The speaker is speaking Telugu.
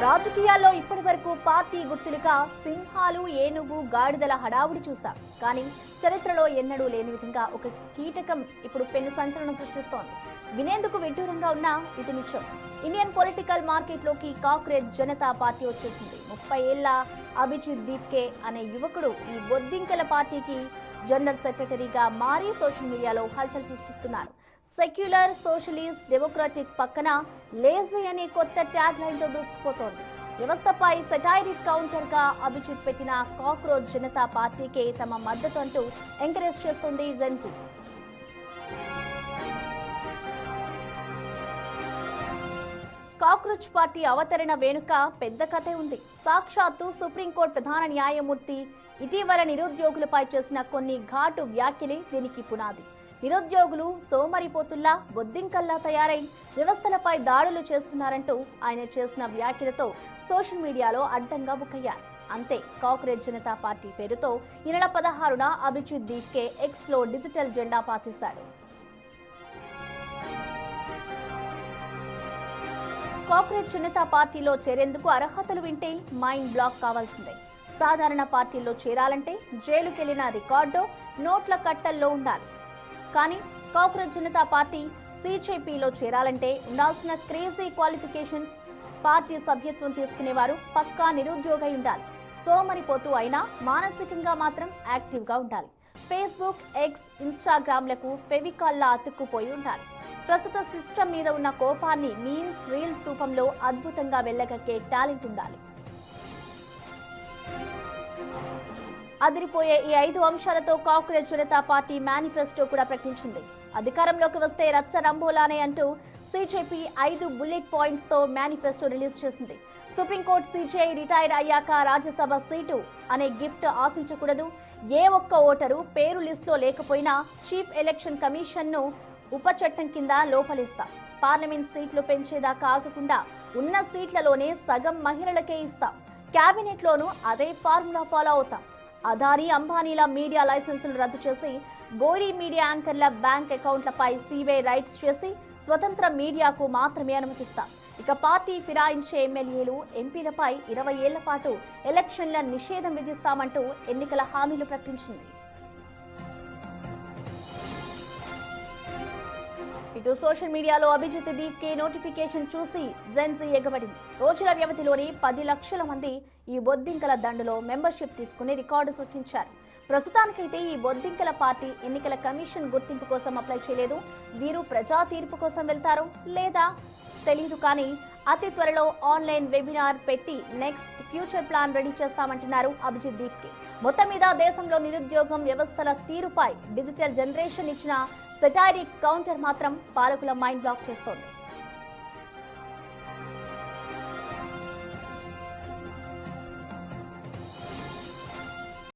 రాజకీయాల్లో ఇప్పటి వరకు పార్టీ గుర్తులుగా సింహాలు, ఏనుగు, గాడిదల హడావుడి చూశాం. కానీ చరిత్రలో ఎన్నడూ లేని విధంగా ఒక కీటకం ఇప్పుడు పెను సంచలనం సృష్టిస్తోంది. వినేందుకు విడ్డూరంగా ఉన్న ఇది నిజం. ఇండియన్ పొలిటికల్ మార్కెట్లోకి కాక్రోచ్ జనతా పార్టీ వచ్చేసింది. 30 ఏళ్ల అభిజిత్ దీప్కే అనే యువకుడు ఈ బొద్దింకల పార్టీకి జనరల్ సెక్రటరీగా మారి సోషల్ మీడియాలో హల్చల్ సృష్టిస్తున్నారు. సెక్యులర్, సోషలిస్ట్, డెమోక్రాటిక్ పక్కన లేజీ అనే కొత్త ట్యాగ్ లైన్ తో దూసుకుపోతోంది. వ్యవస్థపై సెటైరిక్ కౌంటర్ గా అభిజిత్ పెట్టిన కాక్రోచ్ జనతా పార్టీకే తమ మద్దతు అంటూ ఎంకరేజ్ చేస్తుంది జెన్జీ. కాక్రోచ్ పార్టీ అవతరణ వెనుక పెద్ద కథే ఉంది. సాక్షాత్తు సుప్రీంకోర్టు ప్రధాన న్యాయమూర్తి ఇటీవల నిరుద్యోగులపై చేసిన కొన్ని ఘాటు వ్యాఖ్యలే దీనికి పునాది. నిరుద్యోగులు సోమరిపోతుల్లా, బొద్దింకల్లా తయారై వ్యవస్థలపై దాడులు చేస్తున్నారంటూ ఆయన చేసిన వ్యాఖ్యలతో సోషల్ మీడియాలో అడ్డంగా బుక్కయ్యారు. అంతే, కాక్రోచ్ జనతా పార్టీ పేరుతో ఈ నెల 16న అభిజిత్ దీప్కే ఎక్స్ లో డిజిటల్ జెండా పాతేశాడు. కాక్రోచ్ జనతా పార్టీలో చేరేందుకు అర్హతలు వింటే మైండ్ బ్లాక్ కావాల్సిందే. సాధారణ పార్టీల్లో చేరాలంటే జైలుకెళ్లిన రికార్డో, నోట్ల కట్టల్లో ఉండాలి. కానీ కాక్రోచ్ జనతా పార్టీ సిజేపీలో చేరాలంటే ఉండాల్సిన క్రేజీ క్వాలిఫికేషన్స్. పార్టీ సభ్యత్వం తీసుకునేవారు పక్కా నిరుద్యోగై ఉండాలి. సోమరిపోతూ అయినా మానసికంగా మాత్రం యాక్టివ్గా ఉండాలి. ఫేస్బుక్, ఎక్స్, ఇన్స్టాగ్రామ్లకు ఫెవికాల్లా అతుక్కుపోయి ఉండాలి. ప్రస్తుత సిస్టమ్ మీద ఉన్న కోపాన్ని మీమ్స్, రీల్స్ రూపంలో అద్భుతంగా వెళ్ళగక్కే టాలెంట్ ఉండాలి. అదిరిపోయే ఈ 5 అంశాలతో కాక్రోచ్ జనతా పార్టీ మేనిఫెస్టో కూడా ప్రకటించింది. అధికారంలోకి వస్తే రచ్చ రంబోలానే అంటూ సిజేపీ 5 బుల్లెట్ పాయింట్స్ తో మేనిఫెస్టో రిలీజ్ చేసింది. సుప్రీంకోర్టు సిజేఐ రిటైర్ అయ్యాక రాజ్యసభ సీటు అనే గిఫ్ట్ ఆశించకూడదు. ఏ ఒక్క ఓటరు పేరు లిస్టులో లేకపోయినా చీఫ్ ఎలక్షన్ కమిషన్ ను ఉప చట్టం కింద లోపలిస్తాం. పార్లమెంట్ సీట్లు పెంచేదాకా ఆగకుండా ఉన్న సీట్లలోనే సగం మహిళలకే ఇస్తాం. కేబినెట్ లోనూ అదే ఫార్ములా ఫాలో అవుతాం. అదానీ, అంబానీల మీడియా లైసెన్సులు రద్దు చేసి గోరీ మీడియా యాంకర్ల బ్యాంక్ అకౌంట్లపై సిబిఐ రైట్స్ చేసి స్వతంత్ర మీడియాకు మాత్రమే అనుమతిస్తాం. ఇక పార్టీ ఫిరాయించే ఎమ్మెల్యేలు, ఎంపీలపై 20 ఏళ్ల పాటు ఎలక్షన్ల నిషేధం విధిస్తామంటూ ఎన్నికల హామీలు ప్రకటించింది. ఇటు సోషల్ మీడియాలో అభిజిత్ దీప్కే నోటిఫికేషన్ చూసి జెన్జీ ఎగబడింది. రోజుల వ్యవధిలోనే 10 లక్షల మంది ఈ బొద్దింకల దండులో మెంబర్షిప్ తీసుకుని రికార్డు సృష్టించారు. ప్రస్తుతానికైతే ఈ బొద్దింకల పార్టీ ఎన్నికల కమిషన్ గుర్తింపు కోసం అప్లై చేయలేదు. వీరు ప్రజా తీర్పు కోసం వెళ్తారో లేదా తెలియదు. కానీ అతి త్వరలో ఆన్లైన్ వెబినార్ పెట్టి నెక్స్ట్ ఫ్యూచర్ ప్లాన్ రెడీ చేస్తామంటున్నారు అభిజిత్ దీప్కే. మొత్తం మీద దేశంలో నిరుద్యోగం, వ్యవస్థల తీరుపై డిజిటల్ జనరేషన్ ఇచ్చిన సెటైరిక్ కౌంటర్ మాత్రం పాలకుల మైండ్ బ్లాక్ చేస్తోంది.